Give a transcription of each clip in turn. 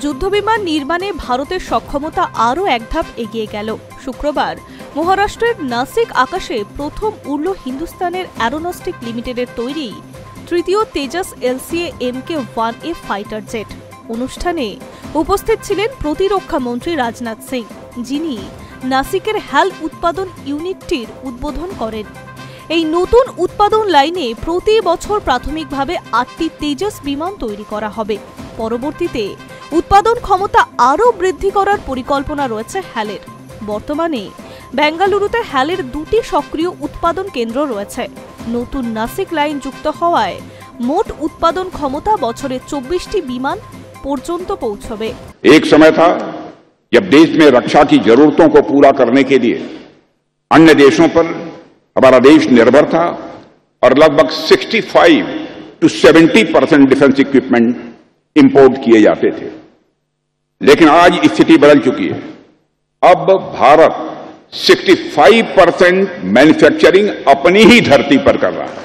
যুদ্ধবিমান নির্মাণে ভারতের সক্ষমতা আরও এক ধাপ এগিয়ে গেল। শুক্রবার মহারাষ্ট্রের নাসিক আকাশে প্রথম উড়ল হিন্দুস্তানের অ্যারোনস্টিক লিমিটেডের তৈরি তৃতীয় Tejas LCA Mk-1A fighter jet. অনুষ্ঠানে উপস্থিত ছিলেন প্রতিরক্ষা মন্ত্রী রাজনাথ সিং, যিনি নাসিকের হ্যাল উৎপাদন ইউনিটটির উদ্বোধন করেন। এই নতুন উৎপাদন লাইনে প্রতি বছর প্রাথমিকভাবে 8টি তেজাস বিমান তৈরি করা হবে। পরবর্তীতে উৎপাদন ক্ষমতা আরও বৃদ্ধি করার পরিকল্পনা রয়েছে হ্যালের। বর্তমানে বেঙ্গালুরুতে হ্যালের 2টি সক্রিয় উৎপাদন কেন্দ্র রয়েছে। নতুন নাসিক লাইন যুক্ত হওয়ায় মোট উৎপাদন ক্ষমতা বছরে 24টি বিমান পর্যন্ত পৌঁছবে। एक समय था जब देश में रक्षा की जरूरतों को पूरा करने के लिए अन्य देशों पर हमारा देश निर्भर था और लगभग 65 to 70% डिफेंस इक्विपमेंट इंपोर्ट किए जाते थे। लेकिन आज स्थिति बदल चुकी है। अब भारत 65% मैन्युफैक्चरिंग अपनी ही धरती पर कर रहा है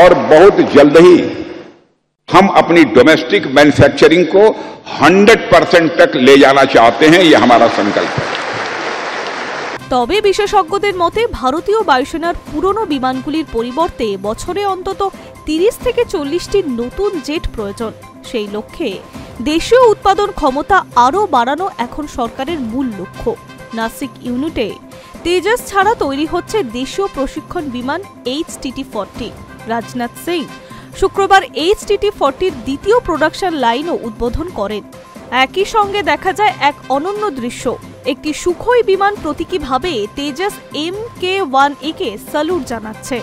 और बहुत जल्द ही हम अपनी डोमेस्टिक मैन्युफैक्चरिंग को 100% तक ले जाना चाहते हैं। यह हमारा संकल्प है। তবে বিশেষজ্ঞদের মতে ভারতীয় বায়ুসেনার পুরনো বিমানগুলির পরিবর্তে বছরে অন্তত 30 থেকে 40টি নতুন জেট প্রয়োজন। সেই লক্ষ্যে দেশীয় উৎপাদন ক্ষমতা আরও বাড়ানো এখন সরকারের মূল লক্ষ্য। নাসিক ইউনিটে তেজাস ছাড়া তৈরি হচ্ছে দেশীয় প্রশিক্ষণ বিমান HTT-40। রাজনাথ সিং শুক্রবার HTT-40-র দ্বিতীয় প্রোডাকশন লাইনও উদ্বোধন করেন। একই সঙ্গে দেখা যায় এক অনন্য দৃশ্য। একটি সুখোই বিমান প্রতীকীভাবে তেজাস Mk-1A-কে স্যালুট জানাচ্ছে,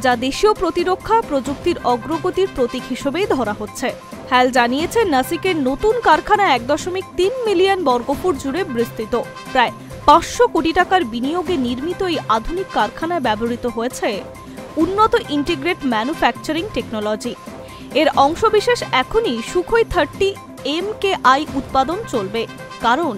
যা দেশীয় প্রতিরক্ষা প্রযুক্তির অগ্রগতির প্রতীক হিসেবেই ধরা হচ্ছে। হ্যাল জানিয়েছে নাসিকের নতুন কারখানা 1.3 মিলিয়ন বর্গফুট জুড়ে বিস্তৃত। প্রায় 500 কোটি টাকার বিনিয়োগে নির্মিত এই আধুনিক কারখানায় ব্যবহৃত হয়েছে উন্নত ইন্টিগ্রেট ম্যানুফ্যাকচারিং টেকনোলজি। এর অংশবিশেষ এখনই সুখোই 30 MKI উৎপাদন চলবে, কারণ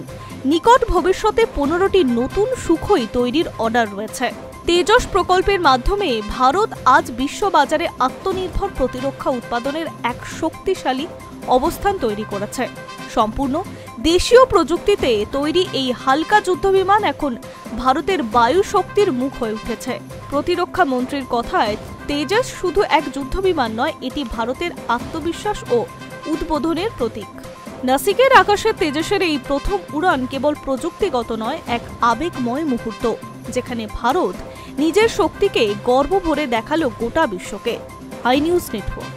নিকট ভবিষ্যতে 15টি নতুন সুখোই তৈরির অর্ডার রয়েছে। তেজস প্রকল্পের মাধ্যমে ভারত আজ বিশ্ববাজারে আত্মনির্ভর প্রতিরক্ষা উৎপাদনের এক শক্তিশালী অবস্থান তৈরি করেছে। সম্পূর্ণ দেশীয় প্রযুক্তিতে তৈরি এই হালকা যুদ্ধবিমান এখন ভারতের বায়ু শক্তির মুখ হয়ে উঠেছে। প্রতিরক্ষা মন্ত্রীর কথায়, তেজস শুধু এক যুদ্ধবিমান নয়, এটি ভারতের আত্মবিশ্বাস ও উদ্বোধনের প্রতীক। নাসিকের আকাশে তেজসের এই প্রথম উড়ান কেবল প্রযুক্তিগত নয়, এক আবেগময় মুহূর্ত, যেখানে ভারত নিজের শক্তিকে গর্ব ভরে দেখালো গোটা বিশ্বকে। I news network.